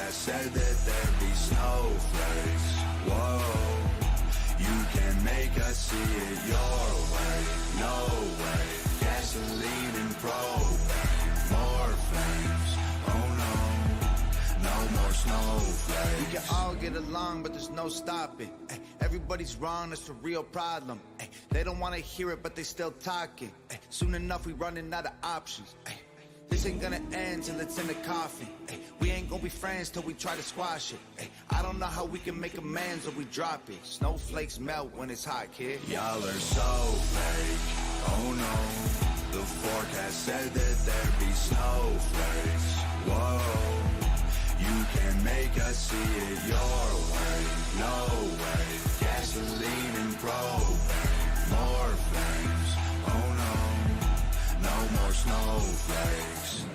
forecast said that there'd be snowflakes. Whoa, you can make us see it your way. No way, gasoline and propane, more flames. Oh no, no more snowflakes. We can all get along, but there's no stopping. Ay, everybody's wrong, that's a real problem. Ay, they don't want to hear it, but they still talking. Ay, soon enough, we running out of options. Ay, this ain't gonna end till it's in the coffin. Ay, we ain't gonna be friends till we try to squash it. Ay, I don't know how we can make amends or we drop it. Snowflakes melt when it's hot, kid. Y'all are so fake. Oh no, the forecast said that there'd be snowflakes. Whoa, you can make us see it your way. No way, gasoline and propane, more flames. Oh no, no more snowflakes.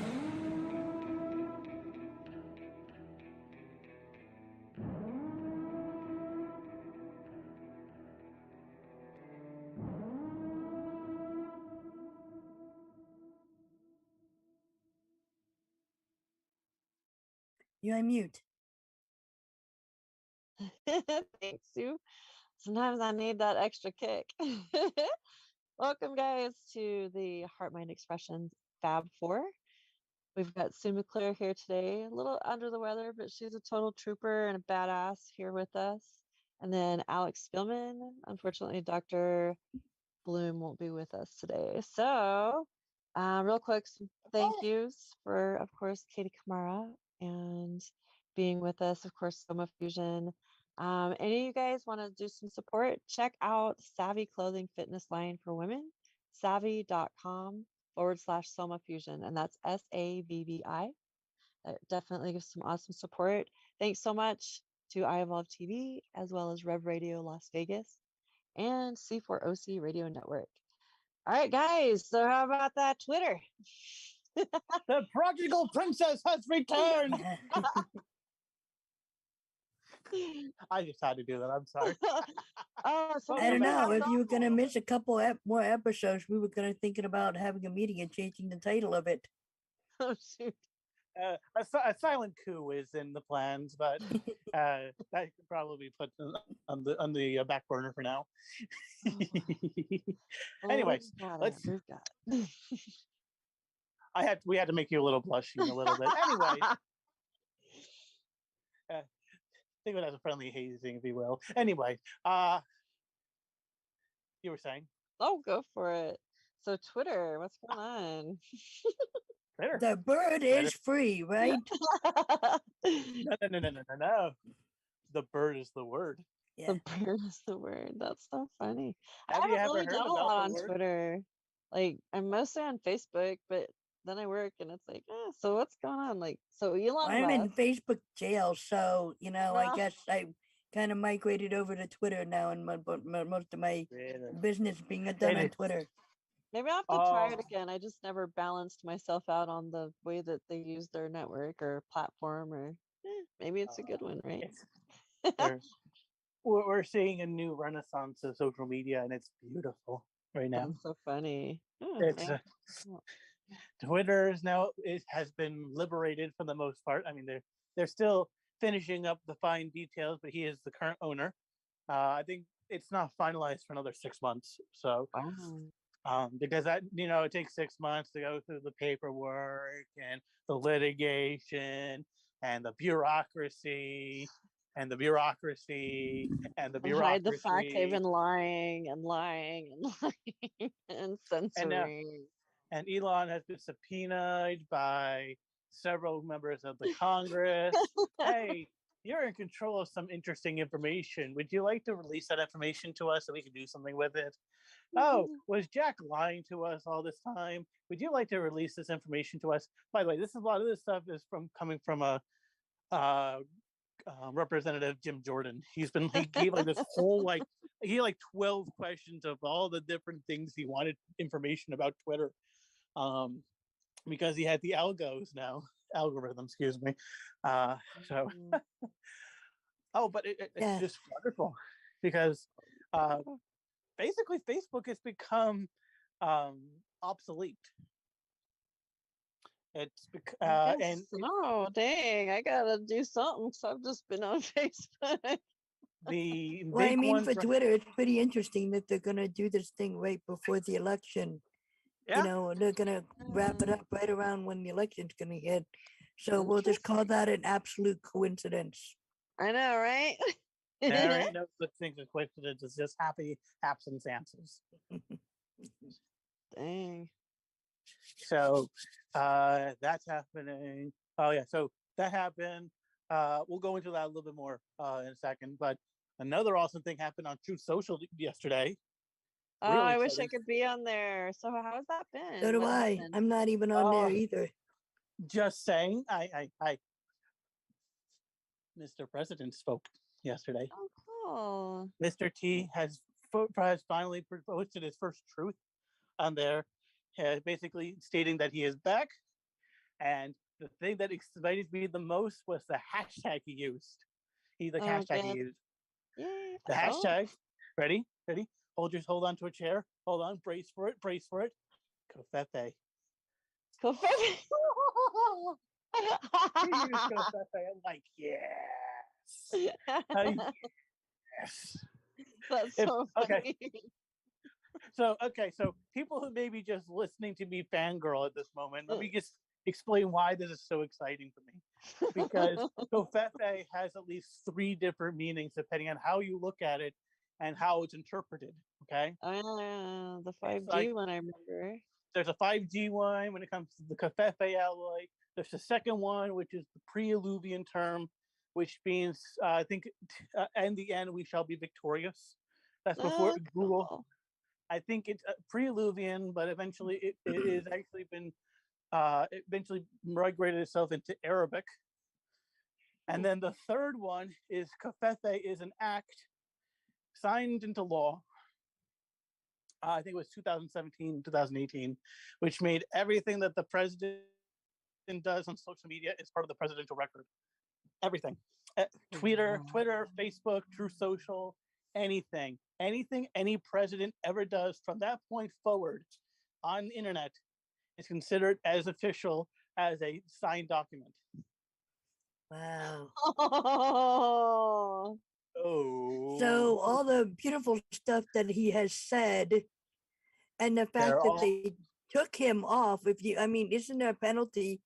You're on mute. Thanks, Sue. Sometimes I need that extra kick. Welcome, guys, to the HeartMind Expressions Fab 4. We've got Sue McClure here today, a little under the weather, but she's a total trooper and a badass here with us. And then AlexSpielman. Unfortunately, Dr. Bloom won't be with us today. So, real quick, some thank yous for, of course, Katie Kamara and being with us, of course, Soma Fusion. Any of you guys want to do some support? Check out Savvy Clothing Fitness Line for Women, savvy.com/Soma Fusion, and that's SAVVI. That definitely gives some awesome support. Thanks so much to iEvolveTV, as well as Rev Radio Las Vegas and C4OC Radio Network. All right, guys, so how about that Twitter? The prodigal princess has returned. I just had to do that. I'm sorry. I don't know. If you were going to miss a couple more episodes, we were going to thinking about having a meeting and changing the title of it. Oh, shoot. A silent coup is in the plans, but that could probably be put on the back burner for now. Anyways, let's. We had to make you a little blushy a little bit. Anyway, think of it as a friendly hazing, if you will. Anyway, you were saying? Oh, go for it. So Twitter, what's going on? Twitter. The bird is free, right? No. The bird is the word. Yeah. The bird is the word. That's so funny. Have you I haven't ever really heard done a about lot the on word? Twitter. Like, I'm mostly on Facebook, but then I work and it's like, so what's going on? Like, so Elon I'm in Musk. Facebook jail, so, I guess I kind of migrated over to Twitter now, and most of my business being done on Twitter. Maybe I'll have to try it again. I just never balanced myself out on the way that they use their network or platform, or maybe it's a good one, right? We're seeing a new renaissance of social media, and it's beautiful right now. That's so funny. It's Twitter has been liberated for the most part. I mean, they're still finishing up the fine details, but he is the current owner. I think it's not finalized for another 6 months. So, because that it takes 6 months to go through the paperwork and the litigation and the bureaucracy and the bureaucracy and the bureaucracy. Hide the fact they've been lying and lying and lying and censoring. And Elon has been subpoenaed by several members of the Congress. Hey, you're in control of some interesting information. Would you like to release that information to us so we can do something with it? Oh, was Jack lying to us all this time? Would you like to release this information to us? By the way, a lot of this stuff is coming from a Representative Jim Jordan. He gave like this whole he had 12 questions of all the different things he wanted information about Twitter, because he had the algorithm, excuse me. So but it's just wonderful because basically Facebook has become obsolete. It's I and guess so. Dang, I gotta do something because I've just been on Facebook. the Well, I big mean, one for Twitter, it's pretty interesting that they're gonna do this thing right before the election. You yeah. know, they're gonna wrap it up right around when the election's gonna hit. So we'll just call Interesting. that an absolute coincidence. I know, right? There ain't no such thing as coincidence. It's just happy happenstances. Dang. So that's happening. Oh yeah, so that happened. We'll go into that a little bit more in a second. But another awesome thing happened on Truth Social yesterday. Oh, Really I wish I exciting. could be on there. So how's that So been? do What I. happened? I'm not even on there either. Just saying, Mr. President spoke yesterday. Oh, cool. Mr. T has finally posted his first truth on there, basically stating that he is back. And the thing that excited me the most was the hashtag he used. The hashtag he Good. used. Yay. The hashtag. Ready? Hold on to a chair. Hold on. Brace for it. Covfefe. Covfefe. He used Covfefe. I'm like, yes. Yes. That's so funny. So people who may be just listening to me fangirl at this moment, let me just explain why this is so exciting for me. Because Covfefe has at least 3 different meanings depending on how you look at it and how it's interpreted. Okay. The 5G one, I remember. There's a 5G one when it comes to the Covfefe alloy. There's the second one, which is the pre-Alluvian term, which means I think in the end we shall be victorious. That's before Google. Cool. I think it's pre-Alluvian, but eventually it is actually been eventually migrated itself into Arabic. And then the third one is Covfefe is an act signed into law. I think it was 2017, 2018, which made everything that the president does on social media is part of the presidential record. Everything. Twitter, Facebook, Truth Social, anything any president ever does from that point forward on the internet is considered as official as a signed document. Wow. Oh. So all the beautiful stuff that he has said, and the fact that they took him off. Isn't there a penalty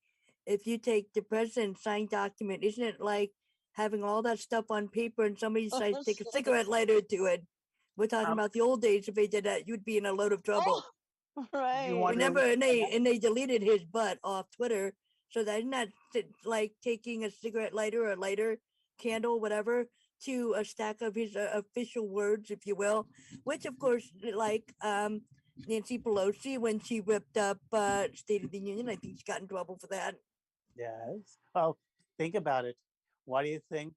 if you take the president's signed document? Isn't it like having all that stuff on paper and somebody decides to take a cigarette lighter to it? We're talking about the old days. If they did that, you'd be in a load of trouble. Right. Remember, and they deleted his butt off Twitter, so that's not like taking a cigarette lighter or lighter, candle, whatever, to a stack of his official words, if you will, which of course, like Nancy Pelosi, when she ripped up State of the Union, I think she got in trouble for that. Yes. Well, think about it. Why do you think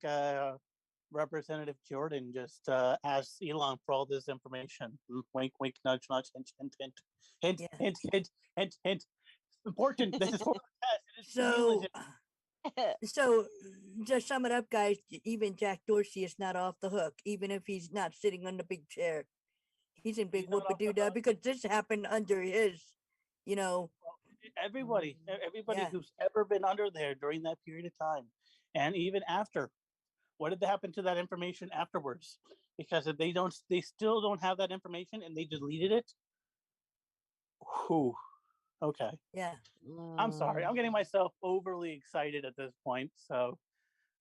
Representative Jordan just asked Elon for all this information? Wink, wink, nudge, nudge, hint, hint. Important. This is for the test. So just sum it up, guys. Even Jack Dorsey is not off the hook, even if he's not sitting on the big chair. He's in big whoop-a-doo-dah because this happened under his, Everybody who's ever been under there during that period of time, and even after, what did happen to that information afterwards? Because if they still don't have that information and they deleted it. Whew. Okay. Yeah. I'm sorry. I'm getting myself overly excited at this point, so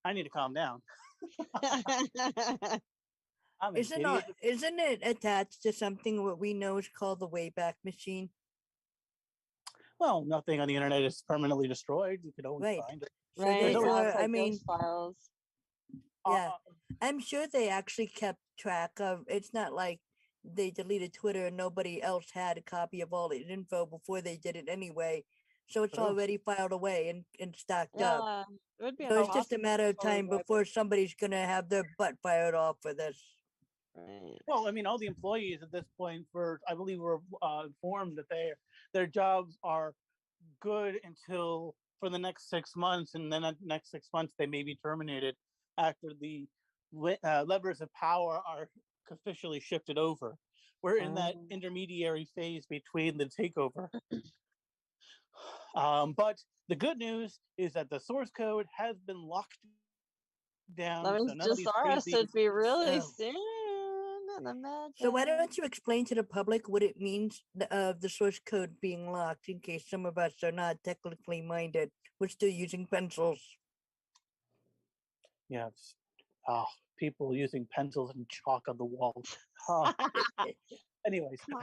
I need to calm down. Isn't it attached to something what we know is called the Wayback Machine? Well, nothing on the internet is permanently destroyed. You can always find it. So therefore, files. Yeah, I'm sure they actually kept track of. It's not like they deleted Twitter and nobody else had a copy of all the info before they did it anyway. So it's already filed away and stocked up. It would be so it's just a matter of time before somebody's going to have their butt fired off for this. Right. Well, I mean, all the employees at this point I believe were informed that their jobs are good until for the next 6 months, and then the next 6 months they may be terminated after the levers of power are officially shifted over. We're in that intermediary phase between the takeover. But the good news is that the source code has been locked down, That so means none of these Jasara crazy. should be really So, soon. Imagine. so why don't you explain to the public what it means of the source code being locked in case some of us are not technically minded. We're still using pencils. Yes. People using pencils and chalk on the wall. Uh, anyways, Come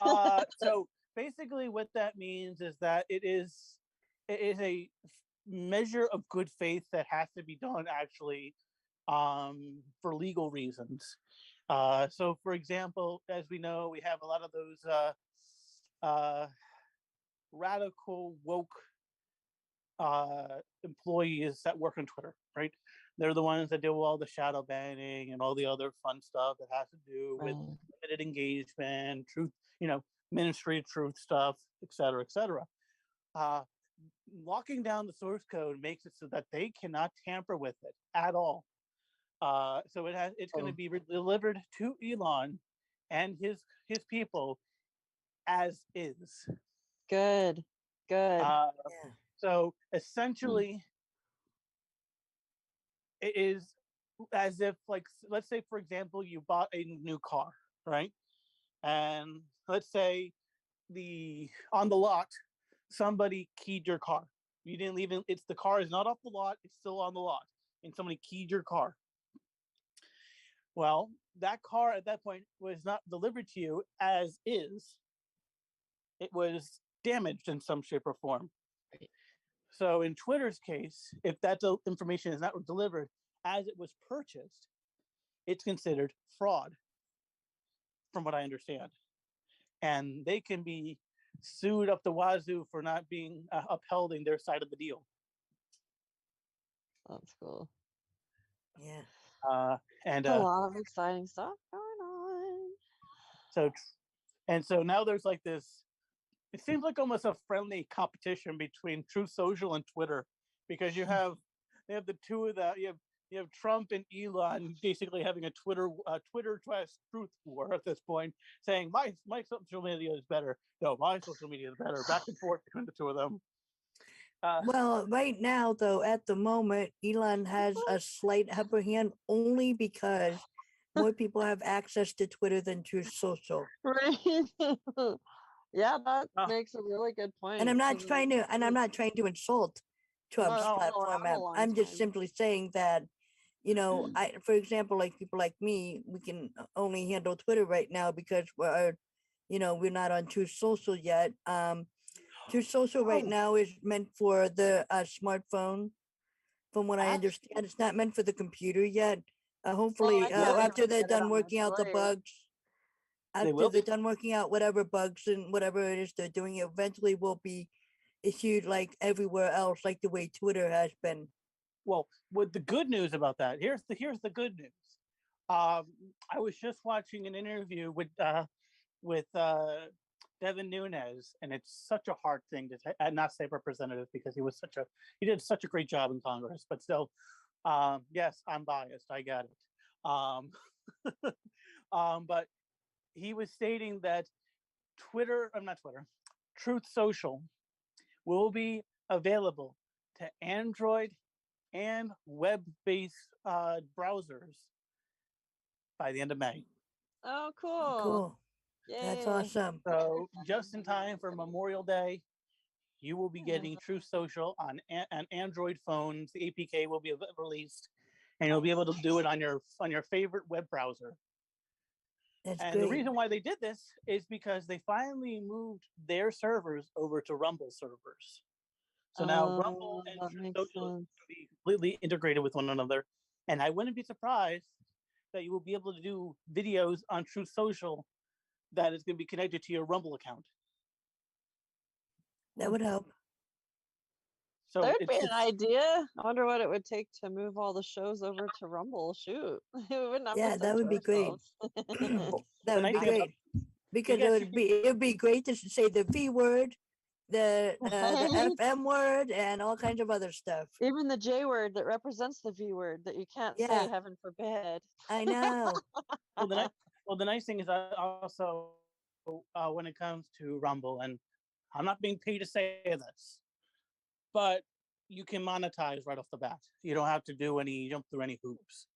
on. so basically, what that means is that it is a measure of good faith that has to be done actually for legal reasons. So, for example, as we know, we have a lot of those radical woke employees that work on Twitter, right? They're the ones that do all the shadow banning and all the other fun stuff that has to do with Right. limited engagement, truth, ministry of truth stuff, et cetera, et cetera. Locking down the source code makes it so that they cannot tamper with it at all. So it's going to be delivered to Elon and his people as is. Good. Good. Uh, Yeah. so essentially, it is as if, like, let's say, for example, you bought a new car, right? And let's say on the lot, somebody keyed your car. You didn't even, the car is not off the lot, it's still on the lot, and somebody keyed your car. Well, that car at that point was not delivered to you as is. It was damaged in some shape or form. Right. So in Twitter's case, if that information is not delivered as it was purchased, it's considered fraud, from what I understand. And they can be sued up the wazoo for not being upholding their side of the deal. That's cool. Yeah. And a lot of exciting stuff going on. So now there's like this. It seems like almost a friendly competition between Truth Social and Twitter, because they have the two of that. You have Trump and Elon basically having a Twitter truth war at this point, saying my social media is better. No, my social media is better. Back and forth between the two of them. Well, right now, though, at the moment, Elon has a slight upper hand only because more people have access to Twitter than Truth Social. Right. Yeah, that makes a really good point. And I'm not trying to insult Trump's No, platform. Elon's I'm just fine. simply saying that, for example, like people like me, we can only handle Twitter right now because we're not on Truth Social yet. Truth Social right now is meant for the smartphone. From what I understand, it's not meant for the computer yet. Hopefully, after they're done working out the bugs, after they're done working out whatever bugs and whatever it is they're doing, it eventually will be issued like everywhere else, like the way Twitter has been. Well, with the good news about that, here's the good news. I was just watching an interview with Devin Nunes, and it's such a hard thing to not say representative because he did such a great job in Congress, but still, yes, I'm biased. I get it. But he was stating that Truth Social will be available to Android and web-based browsers by the end of May. Oh, cool. Cool. Yay. That's awesome. So just in time for Memorial Day, you will be getting Truth Social on Android phones. The APK will be released, and you'll be able to do it on your favorite web browser. That's and great. The reason why they did this is because they finally moved their servers over to Rumble servers. So now Rumble and Truth Social will be completely integrated with one another. And I wouldn't be surprised that you will be able to do videos on Truth Social that is going to be connected to your Rumble account. That would help. So there'd be an idea. I wonder what it would take to move all the shows over to Rumble. Shoot, we wouldn't have to that would be great. That would be great because it would be great to say the V word, the FM word, and all kinds of other stuff. Even the J word that represents the V word that you can't say. Heaven forbid. I know. Well, the nice thing is also when it comes to Rumble, and I'm not being paid to say this, but you can monetize right off the bat. You don't have to jump through any hoops.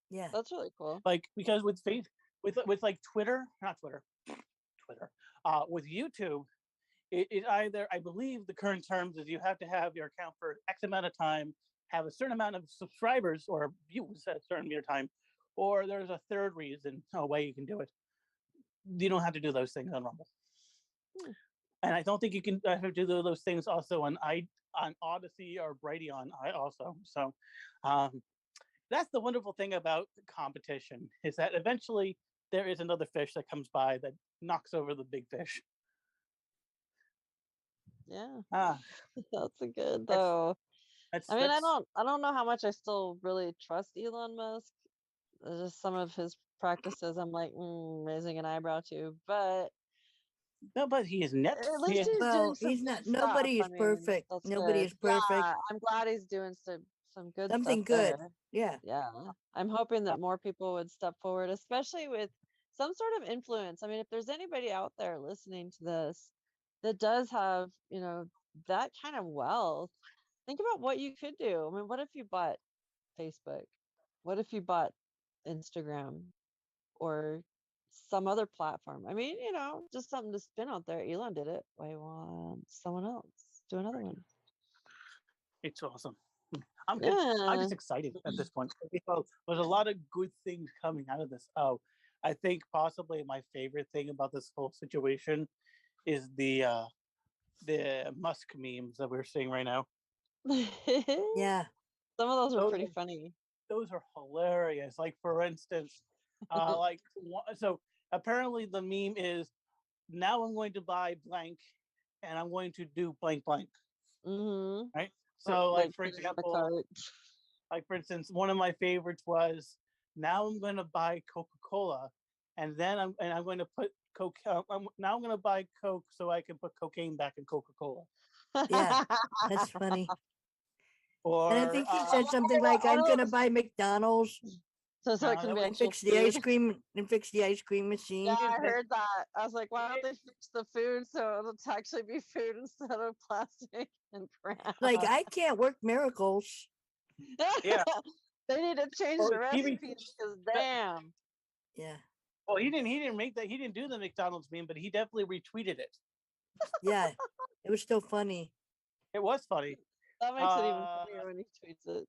Yeah. That's really cool. Like, because with like Twitter, not Twitter, Twitter, with YouTube, it either, I believe the current terms is you have to have your account for X amount of time, have a certain amount of subscribers or views at a certain amount of time, or there's a third reason, a way you can do it. You don't have to do those things on Rumble. And I don't think you can have to do those things also on Odyssey or Brighteon also. So that's the wonderful thing about competition, is that eventually there is another fish that comes by that knocks over the big fish. Yeah. That's a good though. I mean, that's I don't know how much I still really trust Elon Musk. Just some of his practices, I'm like raising an eyebrow to, but no, but he is net. at least he's doing Well, some he's good not. stuff. Nobody is I mean, perfect. that's Nobody good. is perfect. Yeah, I'm glad he's doing some good Something stuff good. there. Yeah. Yeah, I'm hoping that more people would step forward, especially with some sort of influence. I mean, if there's anybody out there listening to this that does have, that kind of wealth, think about what you could do. I mean, what if you bought Facebook? What if you bought Instagram or some other platform? I mean, just something to spin out there. Elon did it. Why won't someone else do another one? It's awesome. I'm Yeah. just excited at this point. There's a lot of good things coming out of this. Oh, I think possibly my favorite thing about this whole situation is the Musk memes that we're seeing right now. Yeah. Some of those are pretty funny. Those are hilarious. Like, for instance, so apparently the meme is, now I'm going to buy blank and I'm going to do blank blank. Mm-hmm. Right? So like for put it on the example, cart. like for instance, one of my favorites was, now I'm going to buy Coca-Cola and then I'm going to put Coke. Now I'm going to buy Coke so I can put cocaine back in Coca-Cola. Yeah. That's funny. Or And I think he said something like, "I'm gonna buy McDonald's so it can be and actual fix the ice food. cream machine." Yeah, I heard that. I was like, why don't they fix the food so it'll actually be food instead of plastic and crap? Like, I can't work miracles. Yeah. They need to change the recipes because damn. Yeah. Well, he didn't make that. He didn't do the McDonald's meme, but he definitely retweeted it. Yeah. It was still funny. It was funny. That makes it even funnier when he tweets it.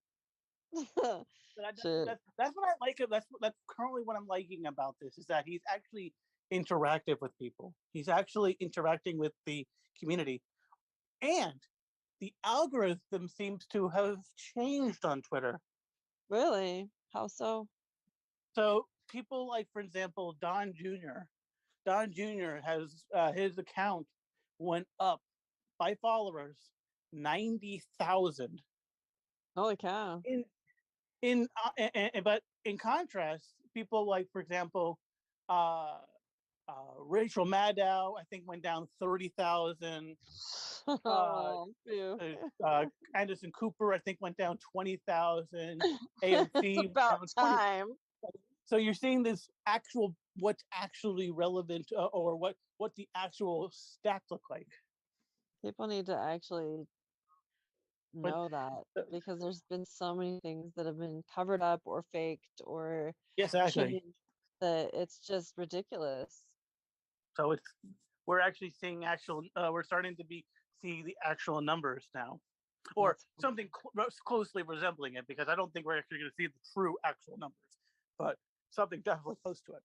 That's what I like. That's currently what I'm liking about this, is that he's actually interactive with people. He's actually interacting with the community, and the algorithm seems to have changed on Twitter. Really? How so? So people like, for example, Don Jr. Don Jr. has his account went up by followers 90,000. Holy cow! But in contrast, people like, for example, Rachel Maddow, I think, went down 30,000. Anderson Cooper, I think, went down 20,000. AOC about time. So you're seeing this what's actually relevant, or what the actual stats look like. People need to actually know that, because there's been so many things that have been covered up or faked or yes, actually, that it's just ridiculous. So we're actually seeing we're starting to see the actual numbers now, or something closely resembling it, because I don't think we're actually going to see the true actual numbers, but something definitely close to it.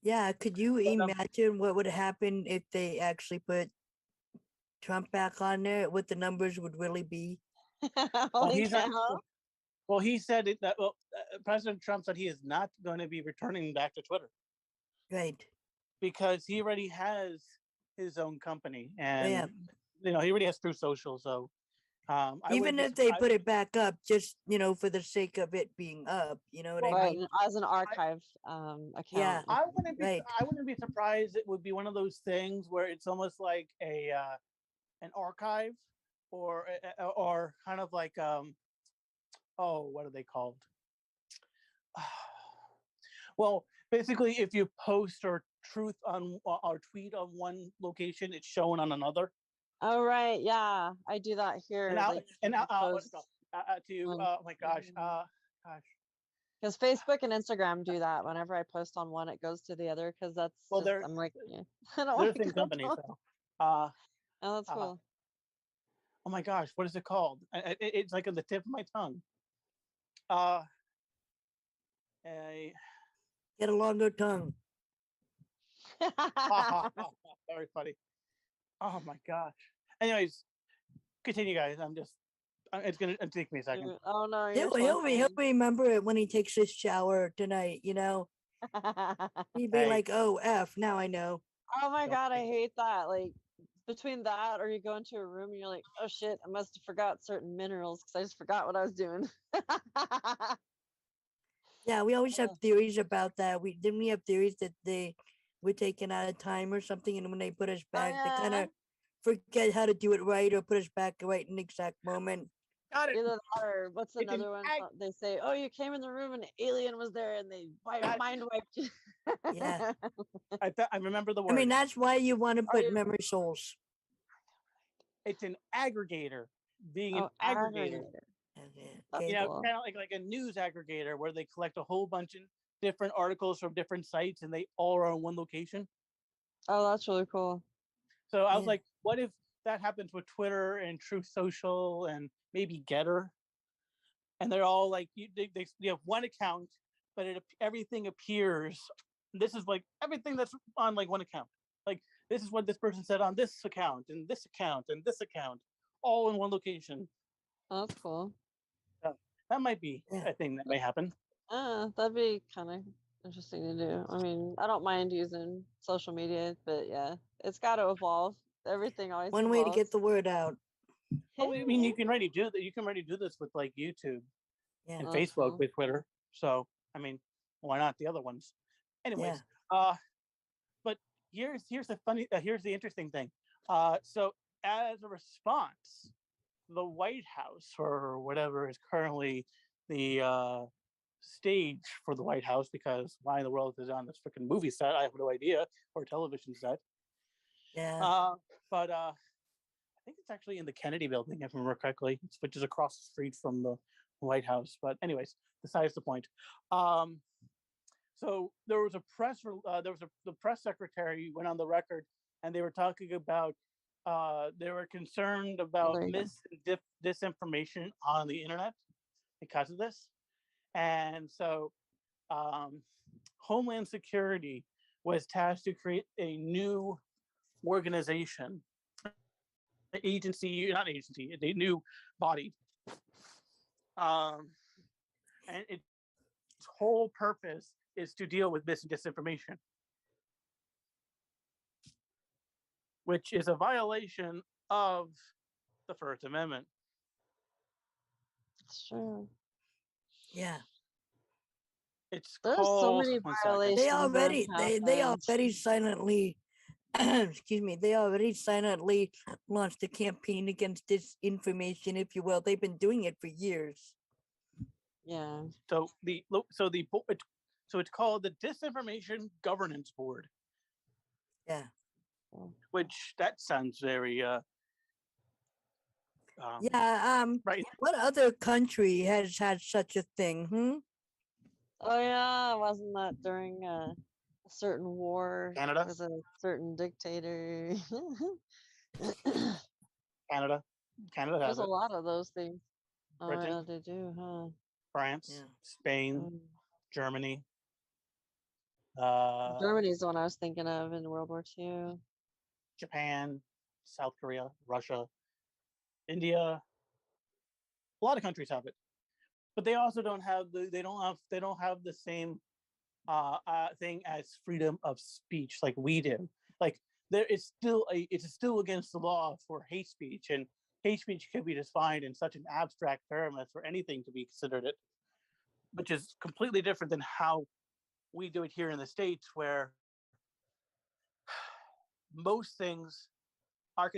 Yeah, could you imagine what would happen if they actually put Trump back on there? What the numbers would really be? Well, he said it. President Trump said he is not going to be returning back to Twitter. Right. Because he already has his own company, and yeah. He already has True Social. So even if they put it back up, just for the sake of it being up, you know what I mean? As an archive account. Yeah, I wouldn't be surprised. It would be one of those things where it's almost like an archive, or kind of like what are they called? Well, basically, if you post or truth on or tweet on one location, it's shown on another. Oh right, yeah, I do that here. And now, Like and now, post oh my gosh, because Facebook and Instagram do that. Whenever I post on one, it goes to the other because that's well, just they're I'm like, yeah, I don't they're want the to same go company, to. so. Oh, that's cool. Oh my gosh, what is it called? It's like on the tip of my tongue. A Get a longer tongue. very funny. Oh my gosh. Anyways, continue, guys. It's gonna take me a second. Oh no, you're He'll fine. remember it when he takes his shower tonight. You know, he'd be Hey. like, "Oh, f, now I know." Oh my Don't god, I think- hate that. Like between that or you go into a room and you're like, oh shit, I must have forgot certain minerals because I just forgot what I was doing. Yeah, we always have Oh. theories about that. We have theories that they were taken out of time or something, and when they put us back, they kind yeah. of forget how to do it right or put us back right in the exact moment. Got it. Either that or what's It's an another one? They say, oh, you came in the room and an alien was there and they mind wiped you. Yeah. I remember the I word. mean, that's why you want to put you- memory souls. It's an aggregator. Being Oh, an aggregator. That's You know, cool. kind of like a news aggregator where they collect a whole bunch of different articles from different sites and they all are on one location. Oh, that's really cool. So I was Yeah. like, what if that happens with Twitter and Truth Social and maybe Getter? And they're all like, they have one account, but everything appears. This is like everything that's on like one account. Like this is what this person said on this account and this account and this account, all in one location. Oh, that's cool. That might be Yeah. a thing that may happen. That'd be kind of interesting to do. I mean, I don't mind using social media, but yeah, it's got to evolve. Everything always One way to get evolves. the word out. Oh, I mean, you can already do that. You can already do this with like YouTube Yeah. and That's Facebook cool. with Twitter. So, I mean, why not the other ones? Anyways, but here's the interesting thing. So as a response, the White House or whatever is currently the stage for the White House, because why in the world is it on this freaking movie set? I have no idea, or television set. Yeah. But I think it's actually in the Kennedy Building, if I remember correctly, which is across the street from the White House. But anyways, besides the point. So there was a the press secretary went on the record, and they were talking about they were concerned about There you go. disinformation on the internet because of this, and so Homeland Security was tasked to create a new organization, agency, not agency, a new body, and its whole purpose is to deal with mis and disinformation, which is a violation of the First Amendment. It's true. Yeah. It's There's so called many 1 second. violations. They that have they happened. already silently excuse me, they already silently launched a campaign against disinformation, if you will. They've been doing it for years. Yeah. So it's called the Disinformation Governance Board, Yeah. which that sounds very Yeah. right. What other country has had such a thing? Oh yeah, wasn't that during a certain war? Canada? Was a certain dictator? Canada There's has a it. lot of those things. Oh Britain, yeah, they do, huh? France, Yeah. Spain, Mm. Germany. Germany's the one I was thinking of in World War II. Japan, South Korea, Russia, India. A lot of countries have it, but they also don't have the same thing as freedom of speech like we do. Like there is still it's still against the law for hate speech, and hate speech can be defined in such an abstract term as for anything to be considered it, which is completely different than how we do it here in the States, where most things are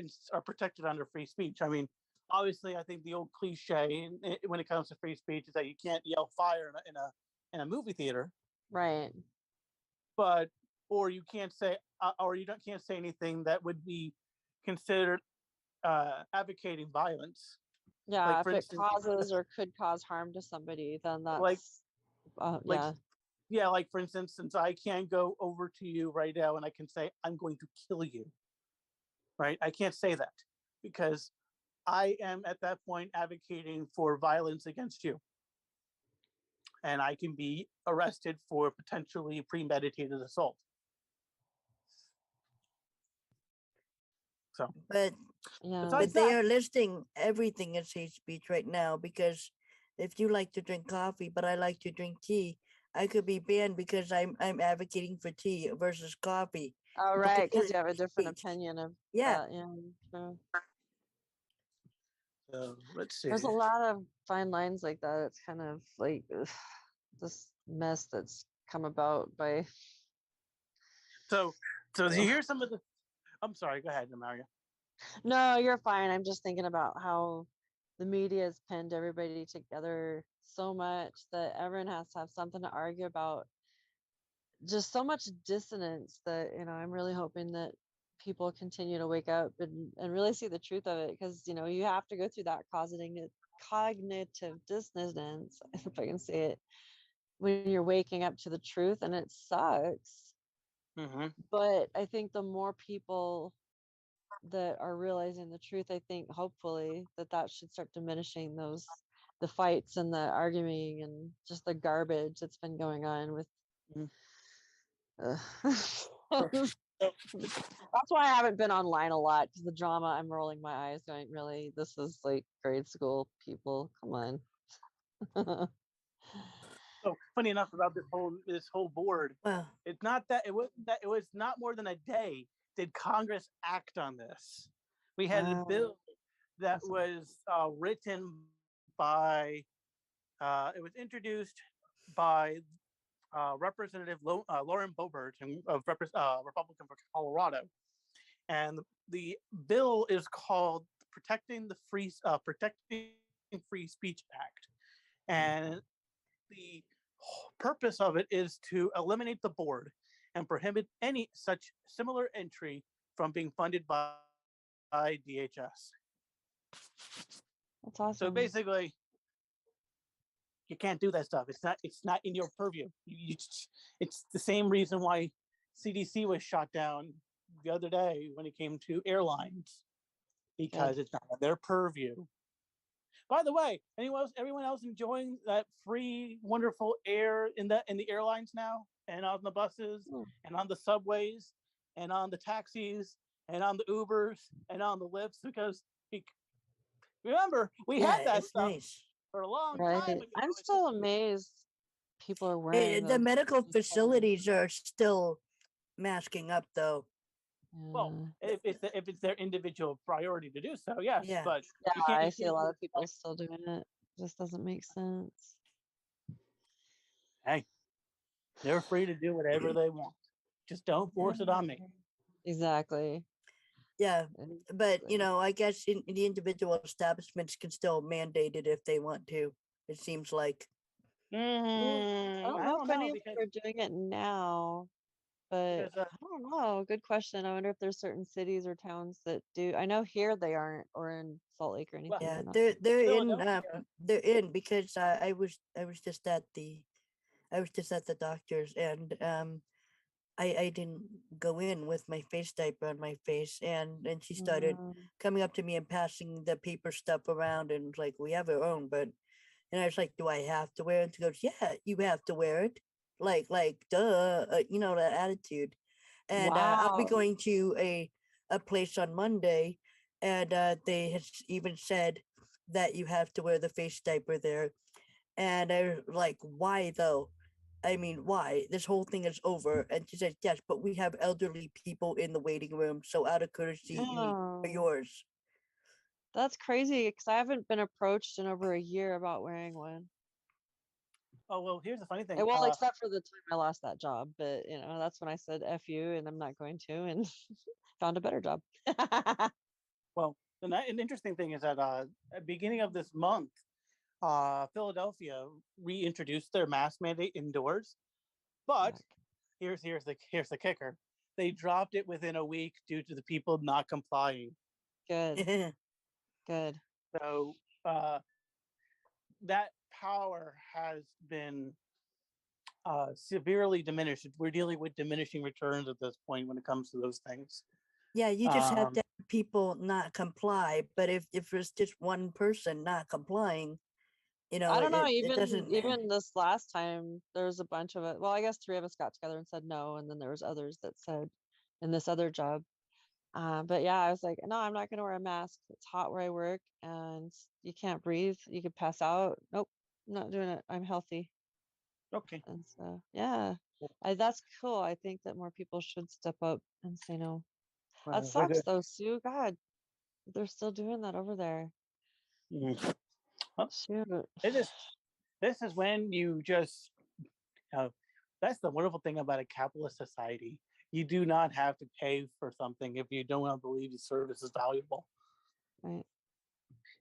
protected under free speech. I mean, obviously, I think the old cliche when it comes to free speech is that you can't yell fire in a movie theater. Right. But or you can't say, can't say anything that would be considered advocating violence. Yeah, Like if for it instance, causes or could cause harm to somebody, then like that's like yeah. yeah, like for instance, since I can't go over to you right now and I can say I'm going to kill you, right? I can't say that because I am at that point advocating for violence against you, and I can be arrested for potentially premeditated assault. So, But Yeah. besides they that, are listing everything as hate speech right now because if you like to drink coffee, but I like to drink tea, I could be banned because I'm advocating for tea versus coffee. Oh, Because right, because it's you have a hate different speech. opinion of Yeah. that. Yeah, true. let's see. There's a lot of fine lines like that. It's kind of like this mess that's come about by. So to hear some of the, I'm sorry, go ahead, Amária. No, you're fine. I'm just thinking about how the media has pinned everybody together so much that everyone has to have something to argue about. Just so much dissonance that, I'm really hoping that people continue to wake up and really see the truth of it, because, you have to go through that cognitive dissonance, if I can say it, when you're waking up to the truth, and it sucks. Mm-hmm. But I think the more people that are realizing the truth, I think hopefully that should start diminishing the fights and the arguing and just the garbage that's been going on with that's why I haven't been online a lot, because the drama, I'm rolling my eyes going, really, this is like grade school people, come on. So funny enough about this whole board, Well, it's not that it was not more than a day did Congress act on this. We had a Wow. bill that was written by, it was introduced by Representative Lauren Boebert of Republican for Colorado, and the bill is called Protecting Free Speech Act, and the purpose of it is to eliminate the board and prohibit any such similar entry from being funded by DHS. That's awesome. So basically, you can't do that stuff. It's not in your purview. It's the same reason why CDC was shot down the other day when it came to airlines, because it's not in their purview. By the way, everyone else enjoying that free, wonderful air in the airlines now, and on the buses, and on the subways, and on the taxis, and on the Ubers, and on the Lyfts? Because remember, we had that it's stuff nice. for a long Right. time ago. I'm still amazed people are wearing The those medical things. facilities are still masking up, though. Well, if it's their individual priority to do so, yes. Yeah. But Yeah, you can't. I see a lot of people still doing it. Just doesn't make sense. Hey, they're free to do whatever they want. Just don't force it on me. Exactly. Yeah. But, Exactly. I guess the individual establishments can still mandate it if they want to, it seems like. I I don't know don't if any know of them are doing it now, but because I don't know. Good question. I wonder if there's certain cities or towns that do. I know here they aren't, or in Salt Lake or anything. Yeah, they're not. they're in because I was just at the doctor's, and I didn't go in with my face diaper on my face, and she started coming up to me and passing the paper stuff around, and was like, we have our own, but, and I was like, do I have to wear it? She goes, yeah, you have to wear it, like duh, that attitude. And I'll be Wow. going to a place on Monday, and they had even said that you have to wear the face diaper there, and I was like, why though? I mean, why? This whole thing is over. And she said, yes, but we have elderly people in the waiting room, so out of courtesy, you need to wear Oh, yours. that's crazy, because I haven't been approached in over a year about wearing one. oh well, here's the funny thing. Well, except for the time I lost that job, but that's when I said F you and I'm not going to, and found a better job. Well, an interesting thing is that at the beginning of this month, Philadelphia reintroduced their mask mandate indoors, but here's the kicker. They dropped it within a week due to the people not complying. Good. Good. So that power has been severely diminished. We're dealing with diminishing returns at this point when it comes to those things. Yeah, you just have to have people not comply. But if it's just one person not complying, you know, I don't know. it doesn't. Even this last time, there was a bunch of it. Well, I guess 3 of us got together and said no, and then there was others that said in this other job. But yeah, I was like, no, I'm not going to wear a mask. It's hot where I work, and you can't breathe. You could pass out. Nope, I'm not doing it. I'm healthy. Okay. And so, yeah, that's cool. I think that more people should step up and say no. That sucks though, Sue. God, they're still doing that over there. Mhm. Well, Shoot. this is when you just that's the wonderful thing about a capitalist society. You do not have to pay for something if you don't believe the service is valuable. Right.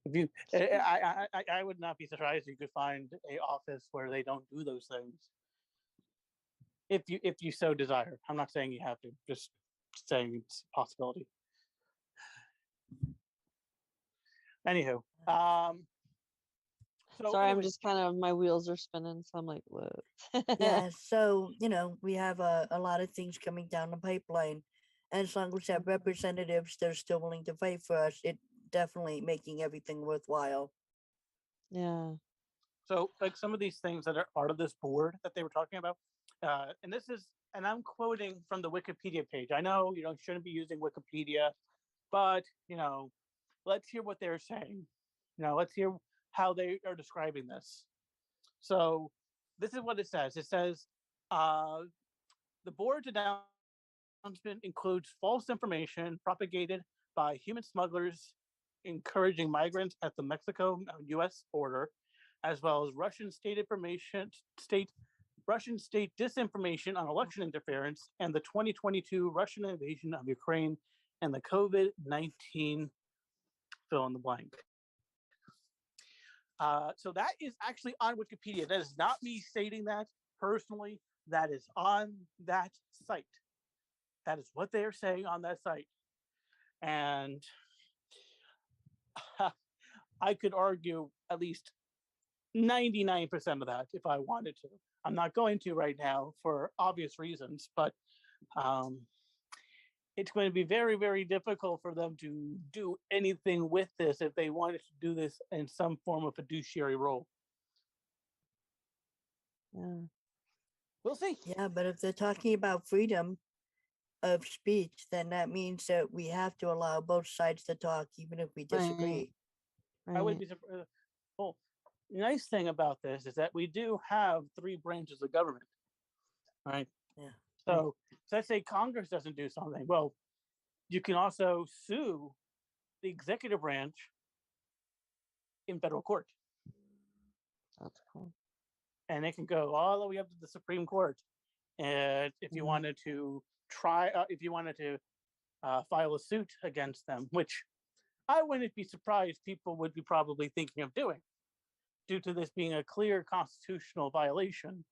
If you, I would not be surprised if you could find a office where they don't do those things. If you so desire. I'm not saying you have to. Just saying it's a possibility. Anywho, so Sorry, I'm anyway, just kind of, my wheels are spinning, so I'm like, what? Yeah, so we have a lot of things coming down the pipeline, and as long as we have representatives that are still willing to fight for us, it definitely making everything worthwhile. Yeah. so like some of these things that are part of this board that they were talking about, and I'm quoting from the Wikipedia page. I know you shouldn't be using Wikipedia, but let's hear what they're saying. Let's hear how they are describing this. So this is what it says. It says the board's announcement includes false information propagated by human smugglers encouraging migrants at the Mexico-U.S. border, as well as Russian state disinformation on election interference and the 2022 Russian invasion of Ukraine and the COVID-19 fill in the blank. So that is actually on Wikipedia. That is not me stating that personally. That is on that site. That is what they are saying on that site. And I could argue at least 99% of that if I wanted to. I'm not going to right now for obvious reasons, but it's going to be very, very difficult for them to do anything with this if they wanted to do this in some form of fiduciary role. Yeah. We'll see. Yeah, but if they're talking about freedom of speech, then that means that we have to allow both sides to talk, even if we disagree. Right. I would be surprised. Well, nice thing about this is that we do have 3 branches of government, right? Yeah. So let's say Congress doesn't do something. Well, you can also sue the executive branch in federal court. That's cool. And it can go all the way up to the Supreme Court. And if you wanted to file a suit against them, which I wouldn't be surprised people would be probably thinking of doing, due to this being a clear constitutional violation.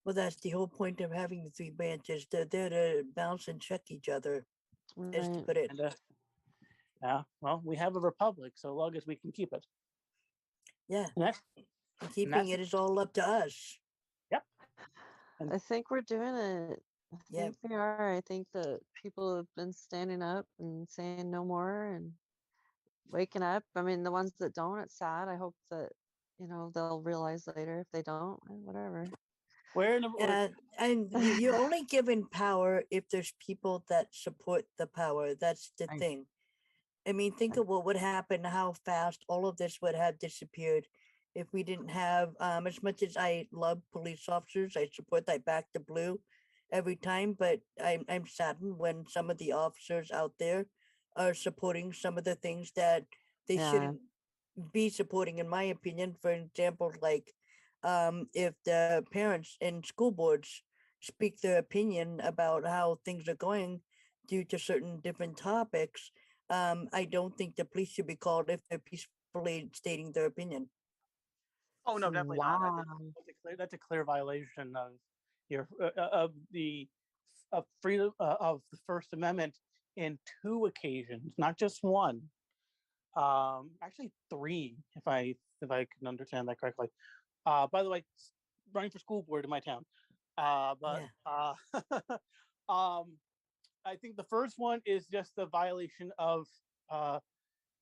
Well, that's the whole point of having the 3 branches. They're there to bounce and check each other, as to Right. put it. And yeah, well, we have a republic, so long as we can keep it. Yeah. And Keeping it is all up to us. Yep. I think we're doing it. I Yeah. think we are. I think that people have been standing up and saying no more and waking up. I mean, the ones that don't, it's sad. I hope that, they'll realize later. If they don't, whatever. And you're only given power if there's people that support the power. That's the thing. I mean, think of what would happen, how fast all of this would have disappeared if we didn't have, as much as I love police officers, I support, I back the blue every time, but I'm saddened when some of the officers out there are supporting some of the things that they shouldn't be supporting, in my opinion. For example, like if the parents in school boards speak their opinion about how things are going due to certain different topics, I don't think the police should be called if they're peacefully stating their opinion. Oh no, definitely Wow. not. That's a clear violation of your of freedom of the First Amendment in 2 occasions, not just one. Actually 3, if I can understand that correctly. By the way, running for school board in my town. I think the first one is just the violation of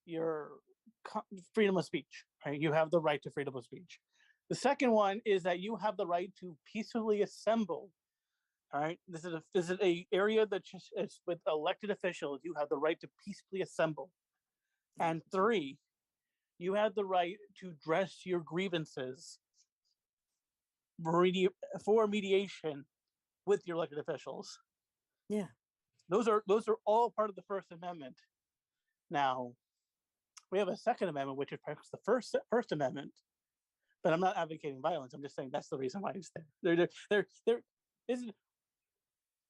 your freedom of speech. Right, you have the right to freedom of speech. The second one is that you have the right to peacefully assemble. All right, this is a area that is with elected officials. You have the right to peacefully assemble. And 3, you have the right to address your grievances for mediation with your elected officials. Yeah. Those are all part of the First Amendment. Now, we have a Second Amendment, which is perhaps the First Amendment, but I'm not advocating violence. I'm just saying that's the reason why it's there. This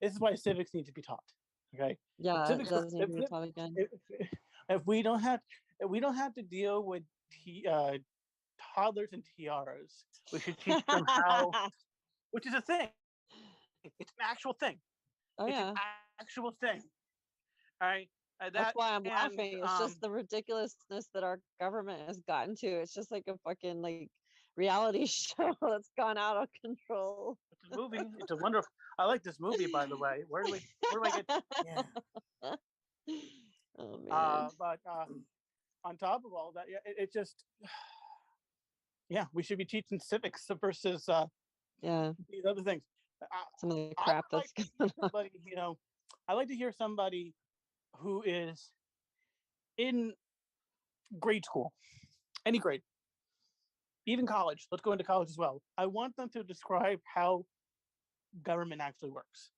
is why civics need to be taught. Okay. Yeah, Civics, it does need to be taught again. if we don't have to deal with toddlers and tiaras, we should teach them how, which is a thing. It's an actual thing. Oh It's yeah. an actual thing. All right. That's why I'm laughing. It's just the ridiculousness that our government has gotten to. It's just like a fucking like reality show that's gone out of control. It's a movie. It's a wonderful. I like this movie, by the way. Where do I get? Yeah. Oh man. But on top of all that, yeah, it just, yeah, we should be teaching civics versus Yeah. these other things. Some of the crap that's going on. somebody, I like to hear somebody who is in grade school, any grade, even college. Let's go into college as well. I want them to describe how government actually works,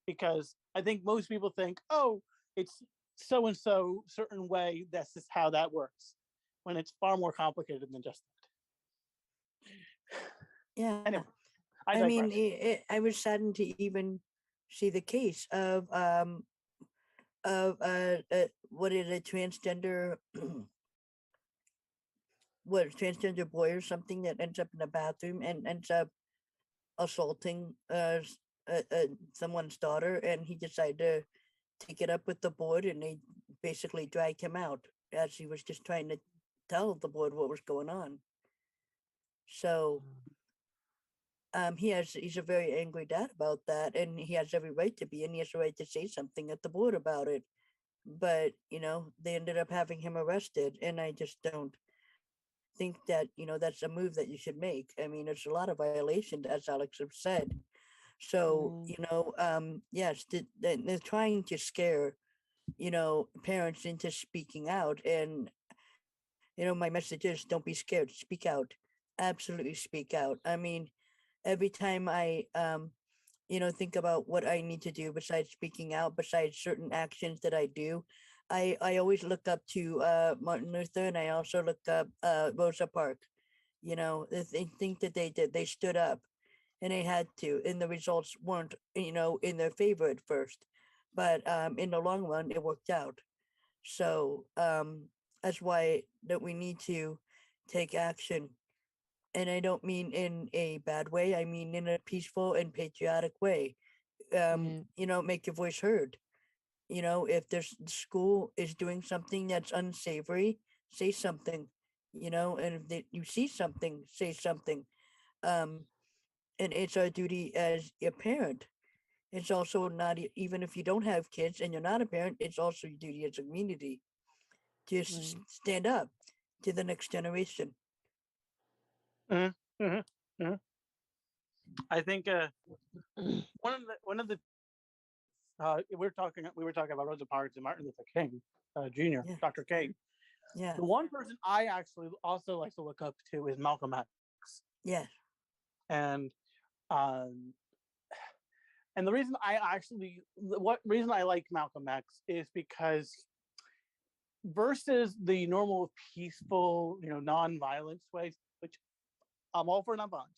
because I think most people think, oh, it's so and so certain way. That's just how that works, when it's far more complicated than just that. Yeah. Anyway, I mean, I was saddened to even see the case of what is a transgender transgender boy or something that ends up in a bathroom and ends up assaulting someone's daughter, and he decided to take it up with the board, and they basically dragged him out as he was just trying to tell the board what was going on. So he's a very angry dad about that, and he has every right to be, and he has a right to say something at the board about it. But they ended up having him arrested, and I just don't think that that's a move that you should make. I mean, it's a lot of violations, as Alex have said. So yes, they're trying to scare parents into speaking out, and my message is, don't be scared, speak out, absolutely speak out. I mean, every time I think about what I need to do besides speaking out, besides certain actions that I do, I always look up to Martin Luther, and I also look up Rosa Parks. The thing that they did, they stood up, and they had to, and the results weren't in their favor at first, but in the long run it worked out. So that's why that we need to take action. And I don't mean in a bad way. I mean in a peaceful and patriotic way. Make your voice heard. If there's school is doing something that's unsavory, say something. And if you see something, say something. And it's our duty as a parent. It's also not, even if you don't have kids and you're not a parent, it's also your duty as a community to stand up to the next generation. I think one of the we were talking about Rosa Parks and Martin Luther King Jr., Yeah. Dr. King. Yeah. The one person I actually also like to look up to is Malcolm X. Yeah. And the reason reason I like Malcolm X is because versus the normal peaceful, non-violence ways, which I'm all for non-violence,